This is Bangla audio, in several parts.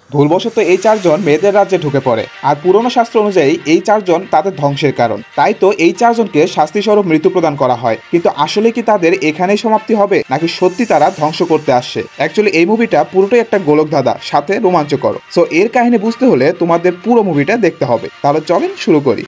ভুলবশত এই চারজন মেয়েদের রাজ্যে ঢুকে পড়ে আর পুরনো শাস্ত্র অনুযায়ী এই চারজন তাদের ধ্বংসের কারণ। তাই তো এই চারজনকে শাস্তিস্বরূপ মৃত্যু প্রদান করা হয়। কিন্তু আসলে কি তাদের এখানেই সমাপ্তি হবে নাকি সত্যি তারা ধ্বংস করতে আসছে? অ্যাকচুয়ালি এই মুভিটা পুরোটাই একটা গোলক ধাঁধা, সাথে রোমাঞ্চকর। সো এর কাহিনী বুঝতে হলে তোমাদের পুরো মুভিটা দেখতে হবে। তাহলে চলেন শুরু করি।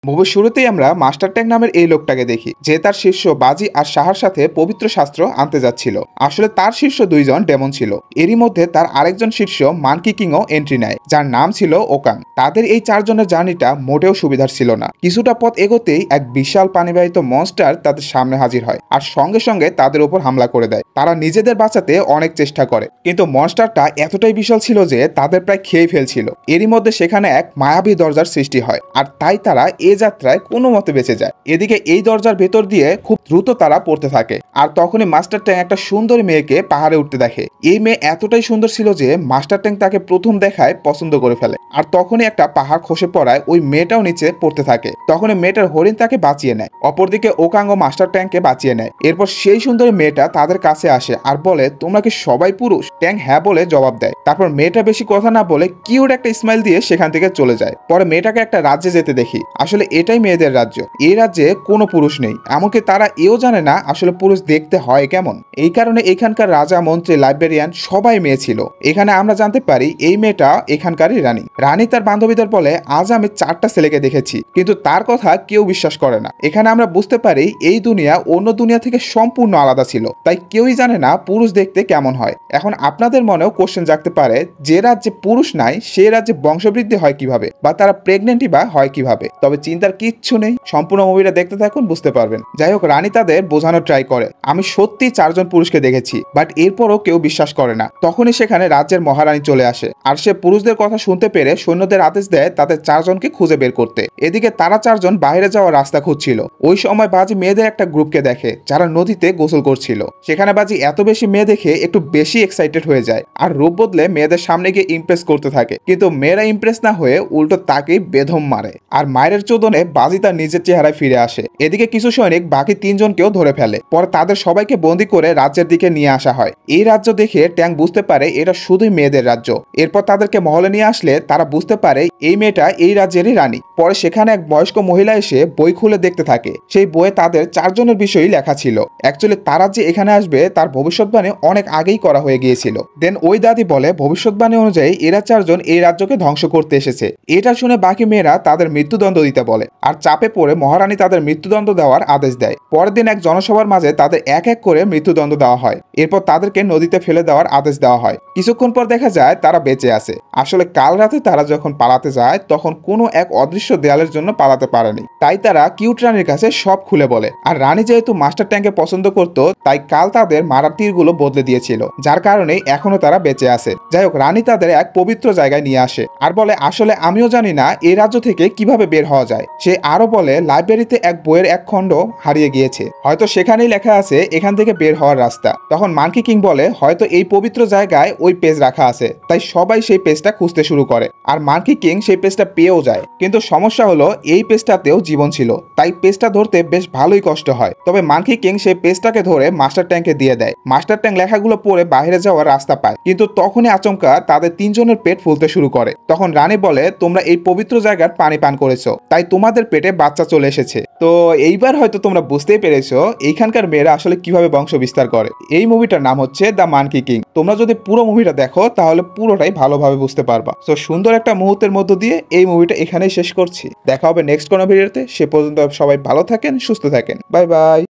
মুভির শুরুতেই আমরা মাস্টার ট্যাং নামের এই লোকটাকে দেখি, যে তার শিষ্য বাজি আর সাহার সাথে পবিত্র শাস্ত্র আনতে যাচ্ছিল। আসলে তার শীর্ষ দুইজন ডেমন ছিল। এরই মধ্যে তার আরেকজন শীর্ষ মানকি কিংও এন্ট্রি নেয়, যার নাম ছিল ওকাং। তাদের এই চারজনের জার্নিটা মোটেও সুবিধার ছিল না। কিছুটা পথ এগোতেই এক বিশাল পানিবাহিত মনস্টার তাদের সামনে হাজির হয় আর সঙ্গে সঙ্গে তাদের উপর হামলা করে দেয়। তারা নিজেদের বাঁচাতে অনেক চেষ্টা করে, কিন্তু মনস্টারটা এতটাই বিশাল ছিল যে তাদের প্রায় খেয়ে ফেলছিল। এরই মধ্যে সেখানে এক মায়াবী দরজার সৃষ্টি হয়, আর তাই তারা এ যাত্রায় কোনো মতে বেঁচে যায়। এদিকে এই দরজার ভেতর দিয়ে খুব দ্রুত তারা পড়তে থাকে, আর তখনই মাস্টার ট্যাং একটা সুন্দরী মেয়েকে পাহাড়ে উঠতে দেখে। এই মেয়ে এতটাই সুন্দর ছিল যে মাস্টার ট্যাং তাকে প্রথম দেখায় পছন্দ করে ফেলে। আর তখনই একটা পাহাড় খসে পড়ায় ওই মেয়েটাও নিচে পড়তে থাকে। তখনই মেয়েটার হরিণ তাকে বাঁচিয়ে নেয়। অপরদিকে ওকাং ও মাস্টার ট্যাংকে বাঁচিয়ে নেয়। এরপর সেই সুন্দরী মেয়েটা তাদের কাছে আসে আর বলে, তোমরা কি সবাই পুরুষ? ট্যাং হ্যাঁ বলে জবাব দেয়। তারপর মেয়েটা বেশি কথা না বলে কিউট একটা স্মাইল দিয়ে সেখান থেকে চলে যায়। পরে মেয়েটাকে একটা রাজ্যে যেতে দেখি। আসলে এটাই মেয়েদের রাজ্য। এই রাজ্যে কোনো পুরুষ নেই, এমনকি তারা এও জানে না আসলে পুরুষ দেখতে হয় কেমন। এই কারণে এখানকার রাজা, মন্ত্রী, লাইব্রেরিয়ান সবাই মেয়ে ছিল। এখানে আমরা জানতে পারি এই মেয়েটা এখানকারই রানী। রানী তার বান্ধবীদের বলে, আজ আমি 4টা ছেলেকে দেখেছি, কিন্তু তার কথা কেউ বিশ্বাস করে না। এখানে আমরা বুঝতে পারি এই দুনিয়া অন্য দুনিয়া থেকে সম্পূর্ণ আলাদা ছিল, তাই কেউই জানে না পুরুষ দেখতে কেমন হয়। এখন আপনাদের মনেও কোশ্চেন জাগতে পারে, যে রাজ্যে পুরুষ নাই সে রাজ্যে বংশবৃদ্ধি হয় কিভাবে, বা তারা প্রেগনেন্টই বা হয় কিভাবে? তবে চিন্তার কিচ্ছু নেই, সম্পূর্ণ মুভিটা দেখতে থাকুন, বুঝতে পারবেন। যাই হোক, রানী তাদের বোঝানোর ট্রাই করে, আমি সত্যি 4জন পুরুষকে দেখেছি, বাট এরপরও কেউ বিশ্বাস করে না। তখনই সেখানে রাজ্যের মহারানী চলে আসে, আর সে পুরুষদের কথা শুনতে পেরে সৈন্যদের আদেশ দেয় তাদের 4জনকে খুঁজে বের করতে। এদিকে তারা 4জন বাইরে যাওয়ার রাস্তা খুঁজছিল। ওই সময় বাজি মেয়েদের একটা গ্রুপকে দেখে যারা নদীতে গোসল করছিল। সেখানে বাজি এত বেশি মেয়ে দেখে একটু বেশি এক্সাইটেড হয়ে যায় আর রূপ বদলে মেয়েদের সামনে গিয়ে ইমপ্রেস করতে থাকে। কিন্তু মেয়েরা ইমপ্রেস না হয়ে উল্টো তাকেই বেধম মারে, আর মায়ের চোদনে বাজি তার নিজের চেহারায় ফিরে আসে। এদিকে কিছু সৈনিক বাকি 3জনকেও ধরে ফেলে। পরে তাদের সবাইকে বন্দি করে রাজ্যের দিকে নিয়ে আসা হয়। এই রাজ্য দেখে ট্যাং বুঝতে পারে এটা শুধুই মেয়েদের রাজ্য। এরপর তাদেরকে মহলে নিয়ে আসলে তারা বুঝতে পারে এই মেয়েটা এই রাজ্যেরই রানী। পরে সেখানে এক বয়স্ক মহিলা এসে বই খুলে দেখতে থাকে। সেই বইয়ে তাদের 4জনের বিষয়ই লেখা ছিল। অ্যাকচুয়ালি তারা যে এখানে আসবে তার ভবিষ্যৎবাণী অনেক আগেই করা হয়ে গিয়েছিল। দেন ওই দাদি বলে, ভবিষ্যৎবাণী অনুযায়ী এরা 4জন এই রাজ্যকে ধ্বংস করতে এসেছে। এটা শুনে বাকি মেয়েরা তাদের মৃত্যুদণ্ড দিতে বলে, আর চাপে পড়ে মহারানী তাদের মৃত্যুদণ্ড দেওয়ার আদেশ দেয়। পরের দিন এক জনসভার মাঝে তাদের এক এক করে মৃত্যুদণ্ড দেওয়া হয়। এরপর তাদেরকে নদীতে ফেলে দেওয়ার আদেশ দেওয়া হয়। কিছুক্ষণ পর দেখা যায় তারা বেঁচে আছে। আসলে কাল রাতে তারা যখন পালাতে যায় তখন কোনো এক অদৃশ্য দেয়ালের জন্য পালাতে পারেনি। তাই তারা কিউট রানীর কাছে সব খুলে বলে। আর রানী যেহেতু মাস্টার ট্যাংকে পছন্দ করত, তাই কাল তাদের মারার তীরগুলো বদলে দিয়েছিল, যার কারণে এখনো তারা বেঁচে আছে। যাই হোক, রানী তাদের এক পবিত্র জায়গায় নিয়ে আসে আর বলে, আসলে আমিও জানি না এই রাজ্য থেকে কিভাবে বের হওয়া যায়। সে আরো বলে, লাইব্রেরিতে এক বইয়ের এক খণ্ড হারিয়ে গিয়েছে, হয়তো সেখানেই লেখা আছে এখান থেকে বের হওয়ার রাস্তা। তখন মানকি কিং বলে, হয়তো এই পবিত্র জায়গায় ওই পেজ রাখা আছে। তাই সবাই সেই পেজটা খুঁজতে শুরু করে, আর মানকি কিং সেই পেজটা পেয়েও যায়। কিন্তু সমস্যা হলো এই পেজটাতেও জীবন ছিল, তাই পেজটা ধরতে বেশ ভালোই কষ্ট হয়। তবে মানকি কিং সেই পেজটাকে ধরে মাস্টার ট্যাংকে দিয়ে দেয়। মাস্টার ট্যাং লেখাগুলো পড়ে বাইরে যাওয়ার রাস্তা পায়, কিন্তু তখনই আচমকা তাদের 3জনের পেট ফুলতে শুরু করে। তখন রানী বলে, তোমরা এই পবিত্র জায়গার পানি পান করেছো, তাই তোমাদের পেটে বাচ্চা চলে এসেছে। তো এইবার হয়তো তোমরা বুঝতেই পেরেছো এইখানকার মেয়েরা আসলে কিভাবে বংশ বিস্তার করে। এই মুভিটার নাম হচ্ছে দ্য মানকি কিং। তোমরা যদি পুরো মুভিটা দেখো তাহলে পুরোটাই ভালোভাবে বুঝতে পারবা। তো সুন্দর একটা মুহূর্তের মধ্য দিয়ে এই মুভিটা এখানেই শেষ করছি। দেখা হবে নেক্সট কোনো ভিডিওতে। সে পর্যন্ত সবাই ভালো থাকেন, সুস্থ থাকেন। Bye bye.